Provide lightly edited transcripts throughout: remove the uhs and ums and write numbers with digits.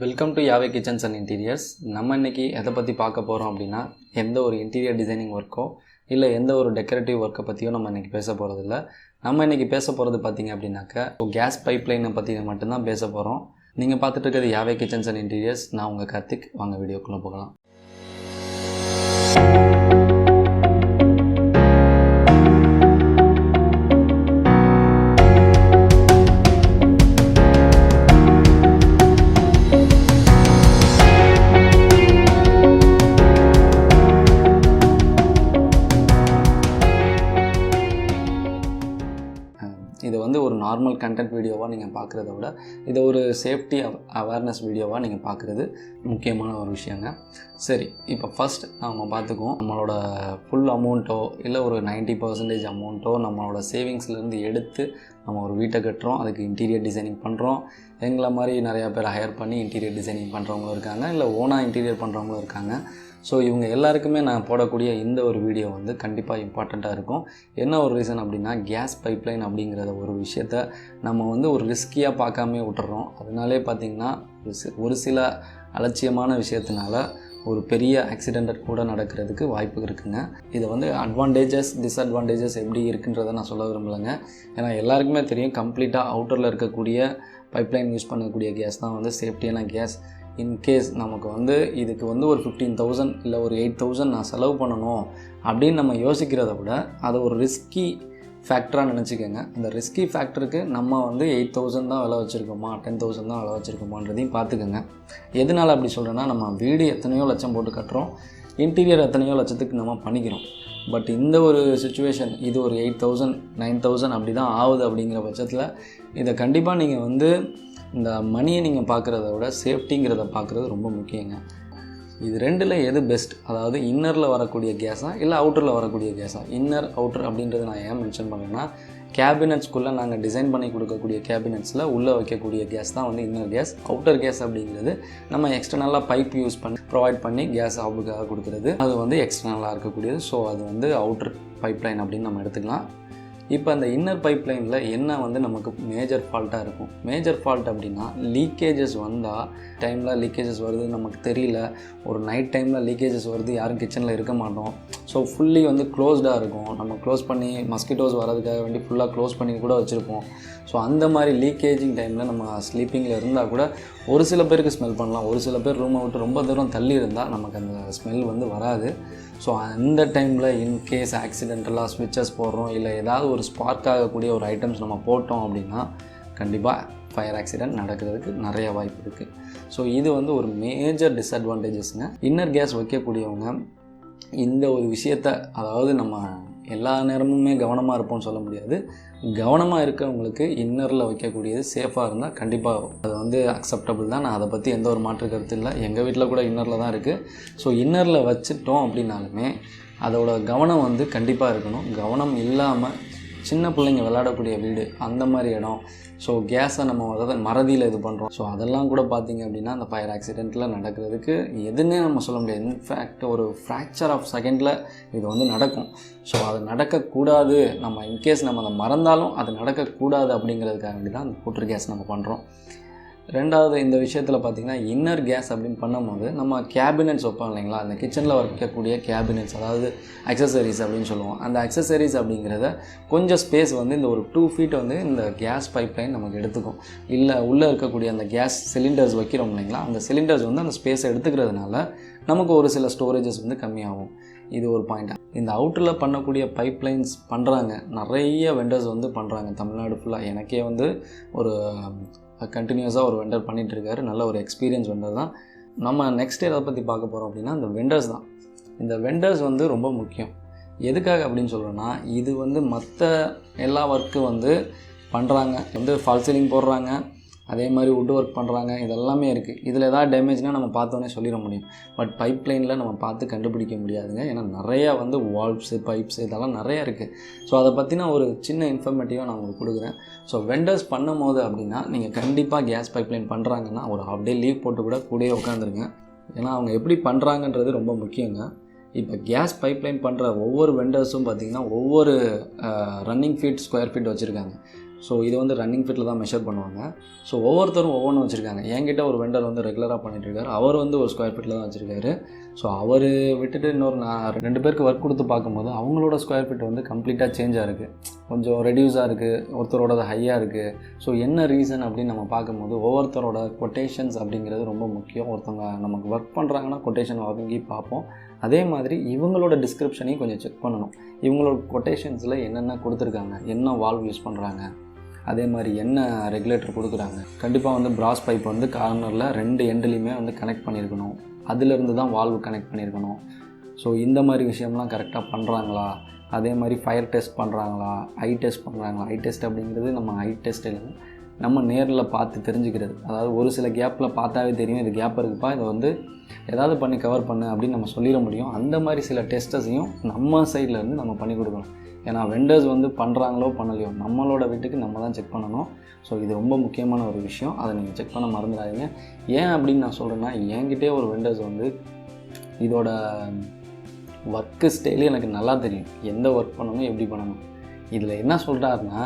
Welcome to Yahweh kitchens and interiors. நம்ம இன்றைக்கி எதை பற்றி பார்க்க போகிறோம் அப்படின்னா, எந்த ஒரு இன்டீரியர் டிசைனிங் ஒர்க்கோ இல்லை எந்த ஒரு டெக்கரேட்டிவ் ஒர்க்கை பற்றியோ நம்ம இன்றைக்கி பேச போகிறதில்ல. நம்ம இன்றைக்கி பேச போகிறது பார்த்திங்க அப்படின்னாக்கா கேஸ் பைப்லைனை பற்றி மட்டும்தான் பேச போகிறோம். நீங்கள் பார்த்துட்டு இருக்கிறது யாவே கிச்சன்ஸ் அண்ட் இன்டீரியர்ஸ். நான் உங்கள் கார்த்திக். வாங்க வீடியோக்குள்ளே போகலாம். இது வந்து ஒரு நார்மல் கண்டென்ட் வீடியோவாக நீங்கள் பார்க்குறத விட இதை ஒரு சேஃப்டி அவேர்னஸ் வீடியோவாக நீங்கள் பார்க்குறது முக்கியமான ஒரு விஷயங்க. சரி, இப்போ ஃபஸ்ட் நம்ம பார்த்துக்குவோம். நம்மளோட ஃபுல் அமௌண்ட்டோ இல்லை ஒரு 90% அமௌண்ட்டோ நம்மளோட சேவிங்ஸ்லேருந்து எடுத்து நம்ம ஒரு வீட்டை கட்டுறோம், அதுக்கு இன்டீரியர் டிசைனிங் பண்ணுறோம். எங்களை மாதிரி நிறையா பேர் ஹையர் பண்ணி இன்டீரியர் டிசைனிங் பண்ணுறவங்களும் இருக்காங்க, இல்லை ஓனாக இன்டீரியர் பண்ணுறவங்களும் இருக்காங்க. ஸோ இவங்க எல்லாருக்குமே நான் போடக்கூடிய இந்த ஒரு வீடியோ வந்து கண்டிப்பாக இம்பார்ட்டண்ட்டாக இருக்கும். என்ன ஒரு ரீசன் அப்படின்னா, கேஸ் பைப்லைன் அப்படிங்கிறத ஒரு விஷயத்த நம்ம வந்து ஒரு ரிஸ்கியாக பார்க்காமே விட்டுறோம். அதனாலே பார்த்திங்கன்னா ஒரு சில அலட்சியமான விஷயத்தினால ஒரு பெரிய ஆக்சிடெண்ட் கூட நடக்கிறதுக்கு வாய்ப்பு இருக்குங்க. இதை வந்து அட்வான்டேஜஸ் டிஸ்அட்வான்டேஜஸ் எப்படி இருக்குன்றதை நான் சொல்ல விரும்பலைங்க. ஏன்னா எல்லாருக்குமே தெரியும், கம்ப்ளீட்டாக அவுட்டரில் இருக்கக்கூடிய பைப்லைன் யூஸ் பண்ணக்கூடிய கேஸ் தான் வந்து சேஃப்டியான கேஸ். இன்கேஸ் நமக்கு வந்து இதுக்கு வந்து ஒரு 15,000 இல்லை ஒரு 8,000 நான் செலவு பண்ணணும் அப்படின்னு நம்ம யோசிக்கிறத விட அதை ஒரு ரிஸ்கி ஃபேக்டராக நினச்சிக்கோங்க. அந்த ரிஸ்கி ஃபேக்டருக்கு நம்ம வந்து 8,000 தான் விலை வச்சுருக்கோமா, 10,000 தான் விலை வச்சுருக்கோமான்றதையும் பார்த்துக்கோங்க. எதனால் அப்படி சொல்கிறேன்னா, நம்ம வீடு எத்தனையோ லட்சம் போட்டு கட்டுறோம், இன்டீரியர் எத்தனையோ லட்சத்துக்கு நம்ம பண்ணிக்கிறோம். பட் இந்த ஒரு சுச்சுவேஷன் இது ஒரு 8,000 9,000 அப்படி தான் ஆகுது. அப்படிங்கிற பட்சத்தில் இதை கண்டிப்பாக நீங்கள் வந்து இந்த மணியை நீங்கள் பார்க்குறத விட சேஃப்டிங்கிறத பார்க்குறது ரொம்ப முக்கியங்க. இது ரெண்டில் எது பெஸ்ட்? அதாவது இன்னரில் வரக்கூடிய கேஸா இல்லை அவுட்டரில் வரக்கூடிய கேஸா? இன்னர் அவுட்டர் அப்படின்றது நான் ஏன் மென்ஷன் பண்ணேன்னா, கேபினட்ஸ்குள்ளே நாங்கள் டிசைன் பண்ணி கொடுக்கக்கூடிய கேபினட்ஸில் உள்ளே வைக்கக்கூடிய கேஸ் தான் வந்து இன்னர் கேஸ். அவுட்டர் கேஸ் அப்படிங்கிறது நம்ம எக்ஸ்டர்னலாக பைப் யூஸ் பண்ணி ப்ரொவைட் பண்ணி கேஸ் ஆஃபுக்காக கொடுக்குறது, அது வந்து எக்ஸ்டர்னலாக இருக்கக்கூடியது. ஸோ அது வந்து அவுட்டர் பைப்லைன் அப்படின்னு நம்ம எடுத்துக்கலாம். இப்போ அந்த இன்னர் பைப்லைனில் என்ன வந்து நமக்கு மேஜர் ஃபால்ட்டாக இருக்கும்? மேஜர் ஃபால்ட் அப்படின்னா, லீக்கேஜஸ் வந்தால் டைமில் லீக்கேஜஸ் வருது நமக்கு தெரியல, ஒரு நைட் டைமில் லீக்கேஜஸ் வருது, யாரும் கிச்சனில் இருக்க மாட்டோம். ஸோ ஃபுல்லி வந்து க்ளோஸ்டாக இருக்கும். நம்ம க்ளோஸ் பண்ணி மஸ்கிட்டோஸ் வரதுக்காக வேண்டி ஃபுல்லாக க்ளோஸ் பண்ணி கூட வச்சுருப்போம். ஸோ அந்த மாதிரி லீக்கேஜிங் டைமில் நம்ம ஸ்லீப்பிங்கில் இருந்தால் கூட ஒரு சில பேருக்கு ஸ்மெல் பண்ணலாம். ஒரு சில பேர் ரூமை விட்டு ரொம்ப தூரம் தள்ளி இருந்தால் நமக்கு அந்த ஸ்மெல் வந்து வராது. ஸோ அந்த டைமில் இன்கேஸ் ஆக்சிடென்டலாக ஸ்விட்சஸ் போடுறோம், இல்லை ஏதாவது ஒரு ஸ்பார்க் ஆகக்கூடிய ஒரு ஐட்டம்ஸ் நம்ம போட்டோம் அப்படின்னா கண்டிப்பாக ஃபயர் ஆக்சிடென்ட் நடக்கிறதுக்கு நிறைய வாய்ப்பு இருக்குது. ஸோ இது வந்து ஒரு மேஜர் டிஸ்அட்வான்டேஜஸ்ங்க. இன்னர் கேஸ் வைக்கக்கூடியவங்க இந்த ஒரு விஷயத்தை, அதாவது நம்ம எல்லா நேரமுமே கவனமாக இருப்போம்னு சொல்ல முடியாது, கவனமாக இருக்கவங்களுக்கு இன்னரில் வைக்கக்கூடியது சேஃபாக இருந்தால் கண்டிப்பாக அது வந்து அக்செப்டபுள் தான். நான் அதை பற்றி எந்த ஒரு மாற்று கருத்து இல்லை. எங்கள் வீட்டில் கூட இன்னரில் தான் இருக்குது. ஸோ இன்னரில் வச்சுட்டோம் அப்படின்னாலுமே அதோட கவனம் வந்து கண்டிப்பாக இருக்கணும். கவனம் இல்லாமல் சின்ன பிள்ளைங்க விளையாடக்கூடிய வீடு, அந்த மாதிரி இடம், ஸோ கேஸை நம்ம அதாவது மறதியில் இது பண்ணுறோம். ஸோ அதெல்லாம் கூட பார்த்திங்க அப்படின்னா அந்த ஃபயர் ஆக்சிடெண்ட்டில் நடக்கிறதுக்கு எதுன்னே நம்ம சொல்ல முடியாது. இன்ஃபேக்ட் ஒரு ஃப்ராக்சர் ஆஃப் செகண்டில் இது வந்து நடக்கும். ஸோ அது நடக்கக்கூடாது, நம்ம இன்கேஸ் நம்ம அதை மறந்தாலும் அது நடக்கக்கூடாது அப்படிங்கிறதுக்காக வேண்டி தான் அந்த கூட்டர் கேஸ் நம்ம பண்ணுறோம். ரெண்டாவது இந்த விஷயத்தில் பார்த்திங்கன்னா, இன்னர் கேஸ் அப்படின்னு பண்ணும்போது நம்ம கேபினட்ஸ் வைப்போம் இல்லைங்களா, அந்த கிச்சனில் வைக்கக்கூடிய கேபினட்ஸ், அதாவது அக்சசரிஸ் அப்படின்னு சொல்லுவோம். அந்த அக்சசரிஸ் அப்படிங்கிறத கொஞ்சம் ஸ்பேஸ் வந்து இந்த ஒரு 2 feet வந்து இந்த கேஸ் பைப்லைன் நமக்கு எடுத்துக்கும். இல்லை உள்ளே இருக்கக்கூடிய அந்த கேஸ் சிலிண்டர்ஸ் வைக்கிறோம் இல்லைங்களா, அந்த சிலிண்டர்ஸ் வந்து அந்த ஸ்பேஸை எடுத்துக்கிறதுனால நமக்கு ஒரு சில ஸ்டோரேஜஸ் வந்து கம்மியாகும். இது ஒரு பாயிண்ட். இந்த அவுட்டரில் பண்ணக்கூடிய பைப்லைன்ஸ் பண்ணுறாங்க, நிறைய வெண்டர்ஸ் வந்து பண்ணுறாங்க தமிழ்நாடு ஃபுல்லாக. எனக்கே வந்து ஒரு கண்டினியூஸாக ஒரு வெண்டர் பண்ணிகிட்ருக்காரு, நல்ல ஒரு எக்ஸ்பீரியன்ஸ் வெண்டர் தான். நம்ம நெக்ஸ்ட் எதை பற்றி பார்க்க போகிறோம் அப்படின்னா, இந்த வெண்டர்ஸ் தான். இந்த வெண்டர்ஸ் வந்து ரொம்ப முக்கியம். எதுக்காக அப்படின்னு சொல்கிறேன்னா, இது வந்து மற்ற எல்லா ஒர்க்கு வந்து பண்ணுறாங்க, வந்து ஃபால் சீலிங் போடுறாங்க, அதே மாதிரி வுட் ஒர்க் பண்ணுறாங்க, இதெல்லாமே இருக்குது. இதில் ஏதாவது டேமேஜ்னால் நம்ம பார்த்தோன்னே சொல்லிட முடியும். பட் பைப்லைனில் நம்ம பார்த்து கண்டுபிடிக்க முடியாதுங்க. ஏன்னா நிறையா வந்து வால்வ்ஸு பைப்ஸு இதெல்லாம் நிறையா இருக்குது. ஸோ அதை பற்றின ஒரு சின்ன இன்ஃபர்மேட்டிவாக நான் உங்களுக்கு கொடுக்குறேன். ஸோ வெண்டர்ஸ் பண்ணும் போது அப்படின்னா, நீங்கள் கண்டிப்பாக கேஸ் பைப்லைன் பண்ணுறாங்கன்னா ஒரு ஹாஃப் டே லீவ் போட்டு கூட கூடயே உட்காந்துருங்க. ஏன்னா அவங்க எப்படி பண்ணுறாங்கன்றது ரொம்ப முக்கியங்க. இப்போ கேஸ் பைப்லைன் பண்ணுற ஒவ்வொரு வெண்டர்ஸும் பார்த்திங்கன்னா ஒவ்வொரு ரன்னிங் ஃபீட் ஸ்கொயர் ஃபீட் வச்சுருக்காங்க. ஸோ இது வந்து ரன்னிங் ஃபிட்டில் தான் மெஷர் பண்ணுவாங்க. ஸோ ஒவ்வொருத்தரும் ஒவ்வொன்றும் வச்சுருக்காங்க. என்கிட்ட ஒரு வெண்டர் வந்து ரெகுலராக பண்ணிகிட்ருக்காரு. அவர் வந்து ஒரு ஸ்கொயர் ஃபீட்டில் தான் வச்சுருக்காரு. ஸோ அவர் விட்டுட்டு இன்னொரு நான் 2 பேருக்கு ஒர்க் கொடுத்து பார்க்கும்போது அவங்களோட ஸ்கொயர் ஃபீட் வந்து கம்ப்ளீட்டாக சேஞ்சாக இருக்குது. கொஞ்சம் ரெடியூஸாக இருக்குது, ஒருத்தரோட ஹையாக இருக்குது. ஸோ என்ன ரீசன் அப்படின்னு நம்ம பார்க்கும்போது ஒவ்வொருத்தரோட கொட்டேஷன்ஸ் அப்படிங்கிறது ரொம்ப முக்கியம். ஒருத்தவங்க நமக்கு ஒர்க் பண்ணுறாங்கன்னா கொட்டேஷன் வாங்கி பார்ப்போம். அதே மாதிரி இவங்களோட டிஸ்கிரிப்ஷனையும் கொஞ்சம் செக் பண்ணணும். இவங்களோட கொட்டேஷன்ஸில் என்னென்ன கொடுத்துருக்காங்க, என்ன வால்வ் யூஸ் பண்ணுறாங்க, அதே மாதிரி என்ன ரெகுலேட்டர் கொடுக்குறாங்க. கண்டிப்பாக வந்து பிராஸ் பைப் வந்து கார்னரில் 2 எண்ட்லேயுமே வந்து கனெக்ட் பண்ணியிருக்கணும். அதிலிருந்து தான் வால்வு கனெக்ட் பண்ணியிருக்கணும். ஸோ இந்த மாதிரி விஷயம்லாம் கரெக்டாக பண்ணுறாங்களா, அதே மாதிரி ஃபயர் டெஸ்ட் பண்ணுறாங்களா, ஐ டெஸ்ட் பண்ணுறாங்களா. ஐ டெஸ்ட் அப்படிங்கிறது நம்ம ஐ டெஸ்ட் இல்லை, நம்ம நேரில் பார்த்து தெரிஞ்சுக்கிறது. அதாவது ஒரு சில கேப்பில் பார்த்தாவே தெரியும் இது கேப் இருக்குப்பா, இதை வந்து ஏதாவது பண்ணி கவர் பண்ணு அப்படின்னு நம்ம சொல்லிட முடியும். அந்த மாதிரி சில டெஸ்ட்டஸையும் நம்ம சைட்லேருந்து நம்ம பண்ணி கொடுக்கணும். ஏன்னா வெண்டர்ஸ் வந்து பண்ணுறாங்களோ பண்ணலையோ நம்மளோட வீட்டுக்கு நம்ம தான் செக் பண்ணணும். ஸோ இது ரொம்ப முக்கியமான ஒரு விஷயம். அதை நீங்கள் செக் பண்ண மறந்துடாதீங்க. ஏன் அப்படின்னு நான் சொல்கிறேன்னா, என்கிட்டே ஒரு வெண்டர்ஸ் வந்து இதோட ஒர்க்கு ஸ்டைலு எனக்கு நல்லா தெரியும். எந்த ஒர்க் பண்ணணும், எப்படி பண்ணணும். இதில் என்ன சொல்கிறாருன்னா,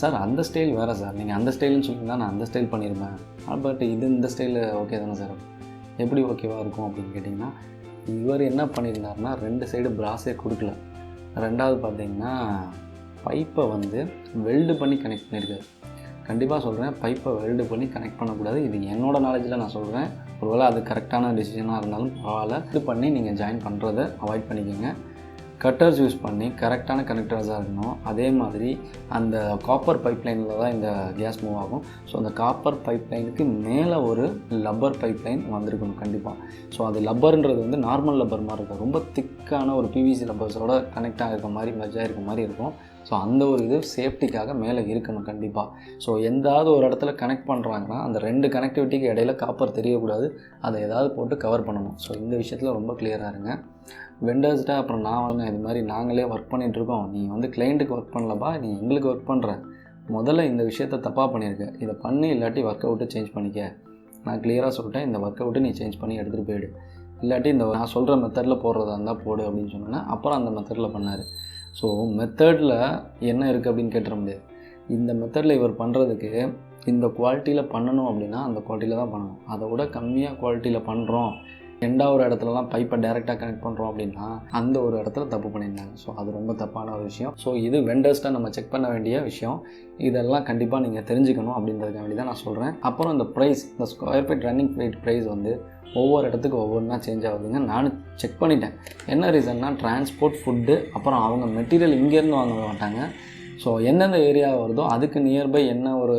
சார் அந்த ஸ்டைல் வேறு சார், நீங்கள் அந்த ஸ்டைலுன்னு சொல்லியிருந்தா நான் அந்த ஸ்டைல் பண்ணியிருப்பேன். பட் இது இந்த ஸ்டைலு ஓகே தானே சார், எப்படி ஓகேவாக இருக்கும் அப்படின்னு கேட்டிங்கன்னா, இவர் என்ன பண்ணியிருந்தாருன்னா 2 சைடு பிராஸே கொடுக்கல. 2வது பார்த்தீங்கன்னா பைப்பை வந்து வெல்டு பண்ணி கனெக்ட் பண்ணியிருக்காரு. கண்டிப்பாக சொல்கிறேன், பைப்பை வெல்டு பண்ணி கனெக்ட் பண்ணக்கூடாது. இது என்னோடய நாலேஜில் நான் சொல்கிறேன். ஒருவேளை அது கரெக்டான டிசிஷனாக இருந்தாலும் பரவாயில்ல, இது பண்ணி நீங்கள் ஜாயின் பண்ணுறதை அவாய்ட் பண்ணிக்கோங்க. கட்டர்ஸ் யூஸ் பண்ணி கரெக்டான கனெக்டர்ஸாக இருக்கணும். அதே மாதிரி அந்த காப்பர் பைப்லைனில் தான் இந்த கேஸ் மூவ் ஆகும். ஸோ அந்த காப்பர் பைப்லைனுக்கு மேலே ஒரு லப்பர் பைப்லைன் வந்திருக்கணும் கண்டிப்பாக. ஸோ அது லப்பர்ன்றது வந்து நார்மல் லப்பர் மாதிரி இருக்கும், ரொம்ப திக்கான ஒரு பிவிசி லப்பர்ஸோட கனெக்ட் ஆகிருக்க மாதிரி மெர்ஜ் ஆகிருக்க மாதிரி இருக்கும். ஸோ அந்த ஒரு இது சேஃப்டிக்காக மேலே இருக்கணும் கண்டிப்பாக. ஸோ எந்தாவது ஒரு இடத்துல கனெக்ட் பண்ணுறாங்கன்னா அந்த 2 கனெக்டிவிட்டிக்கு இடையில காப்பர் தெரியக்கூடாது. அதை ஏதாவது போட்டு கவர் பண்ணணும். ஸோ இந்த விஷயத்தில் ரொம்ப கிளியராக இருங்க. வெண்டர்ஸ்கிட்ட அப்புறம் நான் வந்து இது மாதிரி நாங்களே ஒர்க் பண்ணிகிட்ருக்கோம், நீ வந்து கிளைண்ட்டுக்கு ஒர்க் பண்ணலப்பா, நீ எங்களுக்கு ஒர்க் பண்ணுற, முதல்ல இந்த விஷயத்த தப்பாக பண்ணியிருக்க, இதை பண்ணி இல்லாட்டி ஒர்க் அவுட்டை சேஞ்ச் பண்ணிக்க. நான் கிளியராக சொல்லிட்டேன், இந்த ஒர்க் அவுட்டை நீ சேஞ்ச் பண்ணி எடுத்துகிட்டு போயிடு, இல்லாட்டி இந்த நான் சொல்கிற மெத்தடில் போடுறதா இருந்தால் போடு அப்படின்னு சொன்னேன்னா அப்புறம் அந்த மெத்தடில் பண்ணார். ஸோ மெத்தடில் என்ன இருக்குது அப்படின்னு கேட்டுற முடியாது. இந்த மெத்தடில் இவர் பண்ணுறதுக்கு இந்த குவாலிட்டியில் பண்ணணும் அப்படின்னா அந்த குவாலிட்டியில் தான் பண்ணணும். அதை விட கம்மியாக குவாலிட்டியில் பண்ணுறோம், 2வது இடத்துலலாம் பைப்பை டைரெக்டாக கனெக்ட் பண்ணுறோம் அப்படின்னா அந்த ஒரு இடத்துல தப்பு பண்ணியிருந்தாங்க. ஸோ அது ரொம்ப தப்பான ஒரு விஷயம். ஸோ இது வெண்டர்ஸ்ட்டாக நம்ம செக் பண்ண வேண்டிய விஷயம். இதெல்லாம் கண்டிப்பாக நீங்கள் தெரிஞ்சுக்கணும் அப்படின்றதுக்காக வேண்டி தான் நான் சொல்கிறேன். அப்புறம் இந்த ப்ரைஸ், இந்த square feet running feet price வந்து ஒவ்வொரு இடத்துக்கு ஒவ்வொன்றா சேஞ்ச் ஆகுதுங்க. நானும் செக் பண்ணிட்டேன். என்ன ரீசன்னா, டிரான்ஸ்போர்ட், ஃபுட்டு, அப்புறம் அவங்க மெட்டீரியல் இங்கேருந்து வாங்க மாட்டாங்க. ஸோ எந்தெந்த ஏரியா வருதோ அதுக்கு நியர்பை என்ன ஒரு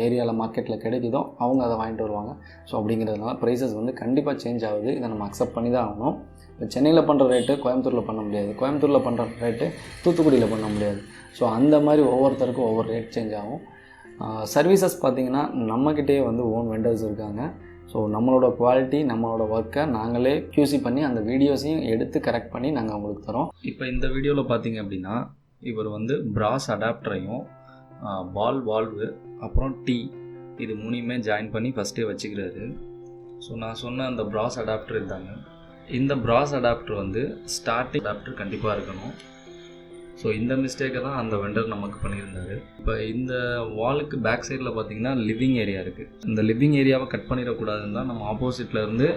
ஏரியாவில் மார்க்கெட்டில் கிடைக்குதோ அவங்க அதை வாங்கிட்டு வருவாங்க. ஸோ அப்படிங்கிறதுனால ப்ரைஸஸ் வந்து கண்டிப்பாக சேஞ்ச் ஆகுது. இதை நம்ம அக்செப்ட் பண்ணி தான் ஆகணும். இப்போ சென்னையில் பண்ணுற ரேட்டு கோயம்புத்தூரில் பண்ண முடியாது, கோயம்புத்தூரில் பண்ணுற ரேட்டு தூத்துக்குடியில் பண்ண முடியாது. ஸோ அந்த மாதிரி ஒவ்வொருத்தருக்கும் ஒவ்வொரு ரேட் சேஞ்ச் ஆகும். சர்வீசஸ் பார்த்திங்கன்னா நம்மக்கிட்டே வந்து ஓன் வெண்டர்ஸ் இருக்காங்க. ஸோ நம்மளோட குவாலிட்டி, நம்மளோட ஒர்க்கை நாங்களே QC பண்ணி அந்த வீடியோஸையும் எடுத்து கரெக்ட் பண்ணி நாங்கள் உங்களுக்கு தரோம். இப்போ இந்த வீடியோவில் பார்த்திங்க அப்படின்னா இவர் வந்து பிராஸ் அடாப்டரையும் பால் வால்வு அப்புறம் இது 3யுமே ஜாயின் பண்ணி ஃபஸ்ட்டே வச்சுக்கிறாரு. ஸோ நான் சொன்ன அந்த பிராஸ் அடாப்டர் இருந்தாங்க. இந்த பிராஸ் அடாப்டர் வந்து ஸ்டார்டிங் அடாப்டர் கண்டிப்பாக இருக்கணும். ஸோ இந்த மிஸ்டேக்கை தான் அந்த வெண்டர் நமக்கு பண்ணியிருந்தார். இப்போ இந்த வாலுக்கு பேக் சைடில் பார்த்திங்கன்னா லிவிங் ஏரியா இருக்குது. இந்த லிவிங் ஏரியாவை கட் பண்ணிடக்கூடாதுன்னு தான் நம்ம ஆப்போசிட்லேருந்து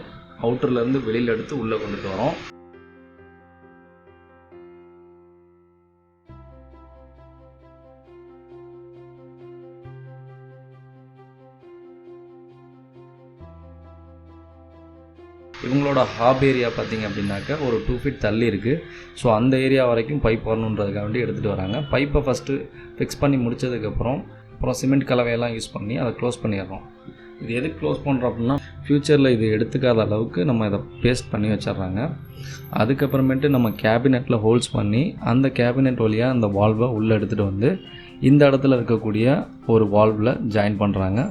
அவுட்டர்லேருந்து வெளியில் எடுத்து உள்ளே கொண்டுட்டு வரோம். இவங்களோட ஹாப் ஏரியா பார்த்திங்க அப்படின்னாக்கா ஒரு 2 ஃபீட் தள்ளி இருக்குது. ஸோ அந்த ஏரியா வரைக்கும் பைப் வரணுன்றதுக்காக வேண்டி எடுத்துகிட்டு வராங்க. பைப்பை ஃபஸ்ட்டு ஃபிக்ஸ் பண்ணி முடித்ததுக்கப்புறம் சிமெண்ட் கலவையெல்லாம் யூஸ் பண்ணி அதை க்ளோஸ் பண்ணிடுறோம். இது எதுக்கு க்ளோஸ் பண்ணுறோம் அப்படின்னா, ஃப்யூச்சரில் இது எடுத்துக்காத அளவுக்கு நம்ம இதை பேஸ்ட் பண்ணி வச்சிட்றாங்க. அதுக்கப்புறமேட்டு நம்ம கேபினெட்டில் ஹோல்ஸ் பண்ணி அந்த கேபினெட் வழியாக அந்த வால்வை உள்ளே எடுத்துகிட்டு வந்து இந்த இடத்துல இருக்கக்கூடிய ஒரு வால்வில் ஜாயின் பண்ணுறாங்க.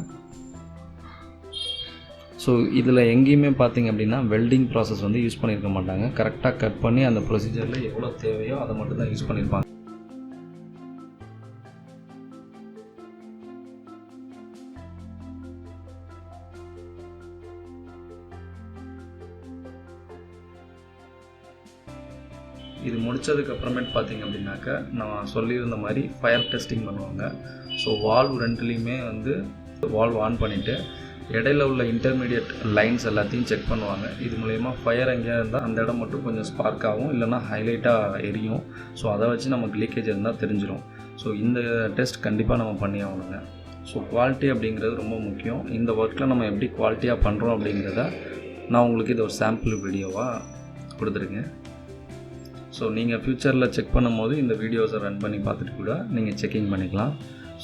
ஸோ இதில் எங்கேயுமே பார்த்திங்க அப்படின்னா வெல்டிங் ப்ராசஸ் வந்து யூஸ் பண்ணியிருக்க மாட்டாங்க. கரெக்டாக கட் பண்ணி அந்த ப்ரொசீஜரில் எவ்வளோ தேவையோ அதை மட்டும் தான் யூஸ் பண்ணியிருப்பாங்க. இது முடித்ததுக்கப்புறமேட்டு பார்த்திங்க அப்படின்னாக்கா நான் சொல்லியிருந்த மாதிரி ஃபயர் டெஸ்டிங் பண்ணுவாங்க. ஸோ வால்வ் ரெண்டுலேயுமே வந்து வால்வ் ஆன் பண்ணிவிட்டு இடையில உள்ள இன்டர்மீடியட் லைன்ஸ் எல்லாத்தையும் செக் பண்ணுவாங்க. இது மூலயமா ஃபயர் எங்கேயா இருந்தால் அந்த இடம் மட்டும் கொஞ்சம் ஸ்பார்க் ஆகும், இல்லைனா ஹைலைட்டாக எரியும். ஸோ அதை வச்சு நமக்கு லீக்கேஜ் இருந்தால் தெரிஞ்சிடும். ஸோ இந்த டெஸ்ட் கண்டிப்பாக நம்ம பண்ணி ஆகணுங்க. ஸோ குவாலிட்டி அப்படிங்கிறது ரொம்ப முக்கியம். இந்த ஒர்க்கில் நம்ம எப்படி குவாலிட்டியாக பண்ணுறோம் அப்படிங்கிறத நான் உங்களுக்கு இது ஒரு சாம்பிள் வீடியோவாக கொடுத்துருக்கேன். ஸோ நீங்கள் ஃப்யூச்சரில் செக் பண்ணும்போது இந்த வீடியோஸை ரன் பண்ணி பார்த்துட்டு கூட நீங்கள் செக்கிங் பண்ணிக்கலாம்.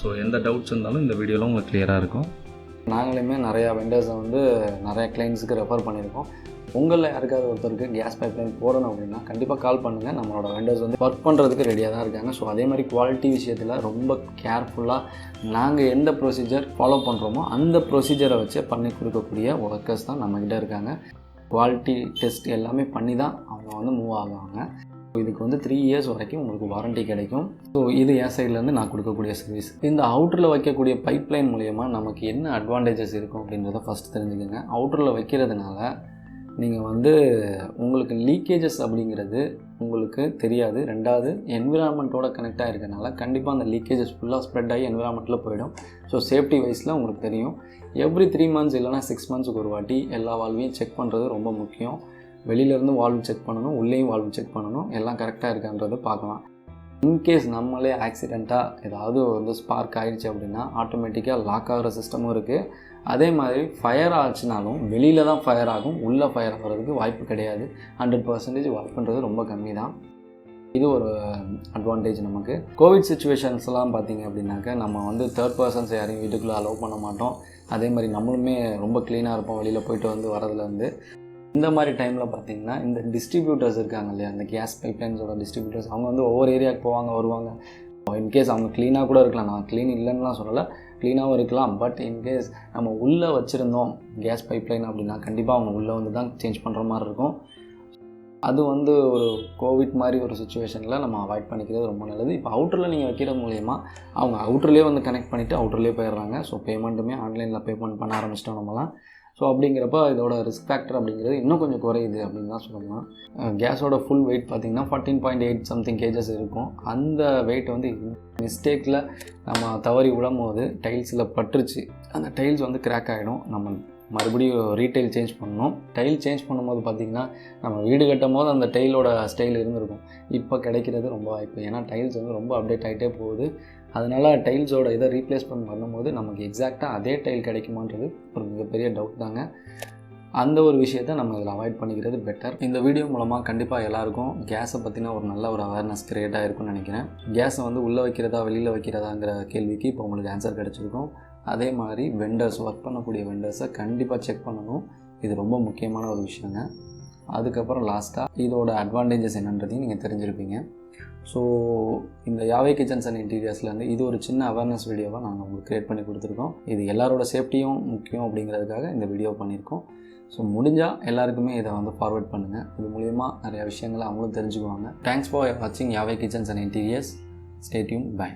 ஸோ எந்த டவுட்ஸ் இருந்தாலும் இந்த வீடியோவில் உங்களுக்கு கிளியராக இருக்கும். நாங்களுமே நிறையா வெண்டர்ஸை வந்து நிறைய கிளைண்ட்ஸுக்கு ரெஃபர் பண்ணியிருக்கோம். உங்களில் யாருக்காவது ஒருத்தருக்கு கேஸ் பைப்லைன் போடணும் அப்படின்னா கண்டிப்பாக கால் பண்ணுங்கள். நம்மளோட வெண்டர்ஸ் வந்து ஒர்க் பண்ணுறதுக்கு ரெடியாக தான் இருக்காங்க. ஸோ அதே மாதிரி குவாலிட்டி விஷயத்தில் ரொம்ப கேர்ஃபுல்லாக நாங்கள் எந்த ப்ரொசீஜர் ஃபாலோ பண்ணுறோமோ அந்த ப்ரொசீஜரை வச்சு பண்ணி கொடுக்கக்கூடிய ஒர்க்கர்ஸ் தான் நம்மக்கிட்ட இருக்காங்க. குவாலிட்டி டெஸ்ட் எல்லாமே பண்ணி தான் அவங்க வந்து மூவ் ஆகுவாங்க. இதுக்கு வந்து 3 இயர்ஸ் வரைக்கும் உங்களுக்கு வாரண்ட்டி கிடைக்கும். ஸோ இது என் சைட்லேருந்து நான் கொடுக்கக்கூடிய சர்வீஸ். இந்த அவுட்டரில் வைக்கக்கூடிய பைப்லைன் மூலயமா நமக்கு என்ன அட்வான்டேஜஸ் இருக்கும் அப்படின்றத ஃபஸ்ட்டு தெரிஞ்சுக்கோங்க. அவுட்டரில் வைக்கிறதுனால நீங்கள் வந்து உங்களுக்கு லீக்கேஜஸ் அப்படிங்கிறது உங்களுக்கு தெரியாது. ரெண்டாவது என்விரான்மெண்ட்டோட கனெக்ட் ஆகிருக்கனால கண்டிப்பாக அந்த லீக்கேஜஸ் ஃபுல்லாக ஸ்ப்ரெட் ஆகி என்விரான்மெண்ட்டில் போயிடும். ஸோ சேஃப்டி வைஸில் உங்களுக்கு தெரியும். எவ்ரி 3 மந்த்ஸ் இல்லைனா 6 மந்த்ஸுக்கு ஒரு வாட்டி எல்லா வால்வையும் செக் பண்ணுறது ரொம்ப முக்கியம். வெளியிலேருந்து வால்வு செக் பண்ணணும், உள்ளேயும் வால்வு செக் பண்ணணும், எல்லாம் கரெக்டாக இருக்கான்றதை பார்க்கலாம். இன்கேஸ் நம்மளே ஆக்சிடெண்ட்டாக ஏதாவது வந்து ஸ்பார்க் ஆகிடுச்சு அப்படின்னா ஆட்டோமேட்டிக்காக லாக் ஆகிற சிஸ்டமும் இருக்குது. அதே மாதிரி ஃபயர் ஆச்சுனாலும் வெளியில் தான் ஃபயர் ஆகும், உள்ளே ஃபயர் ஆகிறதுக்கு வாய்ப்பு கிடையாது. 100% வாய்ப்புன்றது ரொம்ப கம்மி தான். இது ஒரு அட்வான்டேஜ் நமக்கு. கோவிட் சுச்சுவேஷன்ஸ்லாம் பார்த்திங்க அப்படின்னாக்க நம்ம வந்து தேர்ட் பர்சன்ஸ் யாரையும் வீட்டுக்குள்ளே அலோவ் பண்ண மாட்டோம். அதே மாதிரி நம்மளுமே ரொம்ப க்ளீனாக இருப்போம் வெளியில் போயிட்டு வந்து வரதுலேருந்து. இந்த மாதிரி டைமில் பார்த்திங்கன்னா இந்த டிஸ்ட்ரிபியூட்டர்ஸ் இருக்காங்க இல்லையா, அந்த கேஸ் பைப்லைன்ஸோட டிஸ்ட்ரிபியூட்டர்ஸ், அவங்க வந்து ஒவ்வொரு ஏரியாவுக்கு போவாங்க வருவாங்க. இன்கேஸ் அவங்க க்ளீனாக கூட இருக்கலாம், நான் க்ளீன் இல்லைன்னுலாம் சொல்லலை, க்ளீனாகவும் இருக்கலாம். பட் இன்கேஸ் நம்ம உள்ளே வச்சுருந்தோம் கேஸ் பைப்லைன் அப்படின்னா கண்டிப்பாக அவங்க உள்ளே வந்து தான் சேஞ்ச் பண்ணுற மாதிரி இருக்கும். அது வந்து ஒரு கோவிட் மாதிரி ஒரு சுச்சுவேஷனில் நம்ம அவாய்ட் பண்ணிக்கிறது ரொம்ப நல்லது. இப்போ அவுட்டரில் நீங்கள் வைக்கிறது மூலயமா அவங்க அவுட்டர்லேயே வந்து கனெக்ட் பண்ணிவிட்டு அவுட்டர்லேயே போயிடுறாங்க. ஸோ பேமெண்ட்டுமே ஆன்லைனில் பேமெண்ட் பண்ண ஆரம்பிச்சிட்டோம் நம்மலாம். ஸோ அப்படிங்கிறப்ப இதோட ரிஸ்க் ஃபேக்டர் அப்படிங்கிறது இன்னும் கொஞ்சம் குறையுது அப்படின்னு தான் சொல்லலாம். கேஸோட ஃபுல் வெயிட் பார்த்திங்கன்னா 14.8 சம்திங் கேஜஸ் இருக்கும். அந்த வெயிட் வந்து மிஸ்டேக்கில் நம்ம தவறி விடும்போது டைல்ஸில் பட்டுருச்சு, அந்த டைல்ஸ் வந்து கிராக் ஆகிடும். நம்ம மறுபடியும் ரீடைல் சேஞ்ச் பண்ணணும். டைல் சேஞ்ச் பண்ணும்போது பார்த்திங்கன்னா நம்ம வீடு கட்டும் போது அந்த டைலோட ஸ்டைல் இருந்திருக்கும், இப்போ கிடைக்கிறது ரொம்ப வாய்ப்பு. ஏன்னா டைல்ஸ் வந்து ரொம்ப அப்டேட் ஆகிட்டே போகுது. அதனால் டைல்ஸோட இதை ரீப்ளேஸ்மெண்ட் பண்ணும்போது நமக்கு எக்ஸாக்டாக அதே டைல் கிடைக்குமான்றது ஒரு மிகப்பெரிய டவுட் தாங்க. அந்த ஒரு விஷயத்தை நம்ம இதில் அவாய்ட் பண்ணிக்கிறது பெட்டர். இந்த வீடியோ மூலமாக கண்டிப்பாக எல்லாருக்கும் கேஸை பற்றின ஒரு நல்ல ஒரு அவேர்னஸ் க்ரியேட் ஆகிருக்கும்னு நினைக்கிறேன். கேஸை வந்து உள்ளே வைக்கிறதா வெளியில் வைக்கிறதாங்கிற கேள்விக்கு இப்போ உங்களுக்கு ஆன்சர் கிடச்சிருக்கும். அதே மாதிரி வெண்டர்ஸ், ஒர்க் பண்ணக்கூடிய வெண்டர்ஸை கண்டிப்பாக செக் பண்ணணும். இது ரொம்ப முக்கியமான ஒரு விஷயங்க. அதுக்கப்புறம் லாஸ்ட்டாக இதோட அட்வான்டேஜஸ் என்னன்றதையும் நீங்கள் தெரிஞ்சிருப்பீங்க. ஸோ இந்த யாவே கிச்சன்ஸ் அண்ட் இன்டீரியர்ஸ்லேருந்து இது ஒரு சின்ன அவேர்னஸ் வீடியோவாக நாங்கள் உங்களுக்கு க்ரியேட் பண்ணி கொடுத்துருக்கோம். இது எல்லாரோட சேஃப்டியும் முக்கியம் அப்படிங்கிறதுக்காக இந்த வீடியோ பண்ணியிருக்கோம். ஸோ முடிஞ்சால் எல்லாருக்குமே இதை வந்து ஃபார்வர்ட் பண்ணுங்கள். இது மூலயமா நிறையா விஷயங்களை அவங்களும் தெரிஞ்சுக்குவாங்க. தேங்க்ஸ் ஃபார் வாட்சிங் Yaave kitchens and interiors. Stay tune. By.